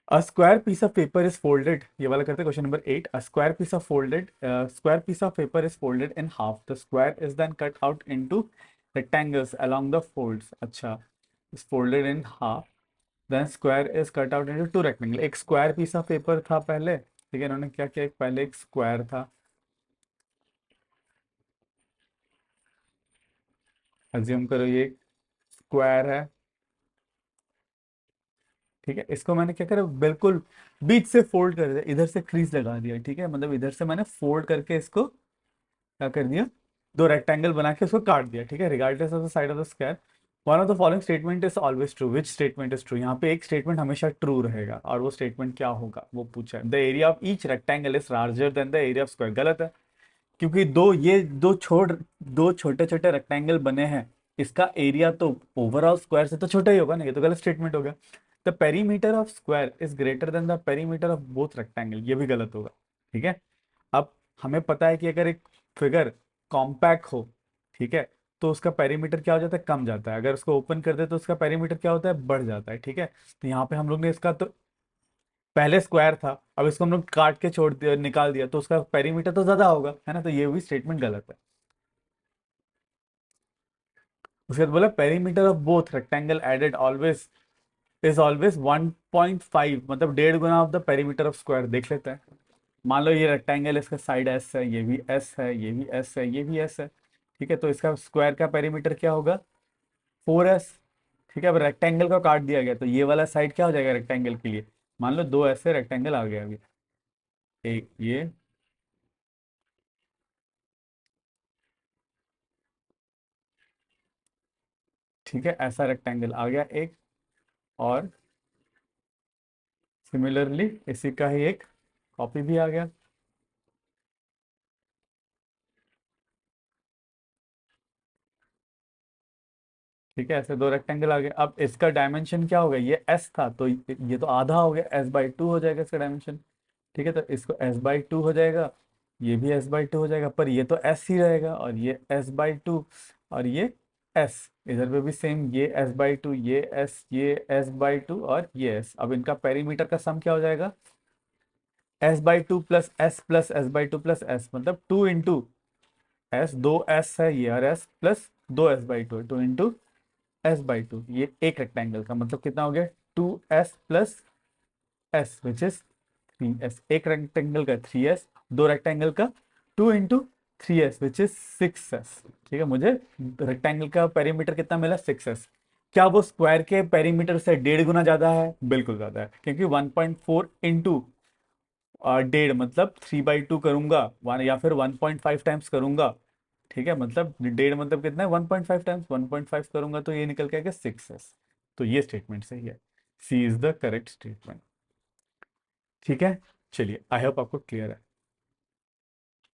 A square piece of paper is folded, ये वाला करते हैं question number 8। A square piece of folded square piece of paper is folded in half, the square is then cut out into rectangles along the folds. अच्छा, is folded in half, then square is cut out into two rectangle. एक square piece of paper था पहले, ठीक है, इन्होंने क्या किया, पहले एक स्क्वायर था, अज्यूम करो ये स्क्वायर है, ठीक है, इसको मैंने क्या करा, बिल्कुल बीच से फोल्ड कर दिया, इधर से क्रीज लगा दिया, ठीक है, मतलब इधर से मैंने फोल्ड करके इसको क्या कर दिया, दो रेक्टेंगल बना के उसको काट दिया, ठीक है, regardless of the side of the square. One of the following statement is always true, which statement is true, यहाँ पे एक स्टेटमेंट हमेशा ट्रू रहेगा, और वो स्टेटमेंट क्या होगा वो पूछा है, the area of each rectangle is larger than the area of square. गलत है, क्योंकि दो छोटे छोटे रेक्टेंगल बने हैं, इसका एरिया तो ओवरऑल स्क्वायर से तो छोटा ही होगा ना, ये तो गलत स्टेटमेंट हो गया। The perimeter of square is greater than the perimeter of both rectangle, ये भी गलत होगा, ठीक है। अब हमें पता है कि अगर एक फिगर कॉम्पैक्ट हो, ठीक है, तो उसका पेरीमीटर क्या हो जाता है, कम जाता है, अगर उसको ओपन कर दे तो उसका पेरीमीटर क्या होता है, बढ़ जाता है, ठीक है। तो यहाँ पे हम लोग ने इसका तो पहले स्क्वायर था, अब इसको हम लोग काट के छोड़ दिया, निकाल दिया, तो उसका पेरीमीटर तो ज्यादा होगा, है ना, तो ये भी स्टेटमेंट गलत है। उसके बाद बोला perimeter of both rectangle added always is always 1.5, मतलब 1.5 गुना of the perimeter of square. देख लेते हैं, मान लो ये रेक्टेंगल, इसका साइड एस है, ये भी एस है, ये भी एस है, ये भी एस है, ठीक है, तो इसका स्क्वायर का पेरीमीटर क्या होगा, 4s, ठीक है। अब रेक्टेंगल को काट दिया गया तो ये वाला साइड क्या हो जाएगा रेक्टेंगल के लिए, मान लो 2s से रेक्टेंगल आ गया अभी, एक ये, ठीक है, ऐसा रेक्टेंगल आ गया एक, और सिमिलरली इसी का ही एक कॉपी भी आ गया, ठीक है, ऐसे दो रेक्टेंगल आ गए। अब इसका डायमेंशन क्या होगा, ये एस था तो ये तो आधा हो गया, s/2 हो जाएगा इसका डायमेंशन, ठीक है, तो इसको s/2 हो जाएगा, ये भी s/2 हो जाएगा, पर ये तो s ही रहेगा, और ये s/2, और ये s, इधर पे भी सेम, ये s/2, ये s, ये s/2, और ये s। अब इनका पेरीमीटर का सम क्या हो जाएगा, s/2 plus s/2 plus s, मतलब 2 इंटू s, दो s है ये, और s प्लस दो s/2 है, 2 इंटू s/2, ये एक रेक्टेंगल का मतलब कितना हो गया, 2s plus s which is 3s। एक रेक्टेंगल का 3s, दो रेक्टेंगल का 2 into 3s which is 6s, ठीक है। मुझे रेक्टेंगल का पेरीमीटर कितना मिला, 6s। क्या वो स्क्वायर के पेरीमीटर से 1.5 गुना ज्यादा है, बिल्कुल ज्यादा है, क्योंकि 1.4 इंटू 1.5 मतलब 3/2 करूंगा वन, या फिर 1.5 टाइम्स करूंगा, ठीक है, मतलब 1.5 मतलब कितना है, 1.5 टाइम्स, 1.5 करूंगा तो ये निकल के आएगा 6s। तो ये स्टेटमेंट सही है, सी इज द करेक्ट स्टेटमेंट, ठीक है। चलिए, आई होप आपको क्लियर है।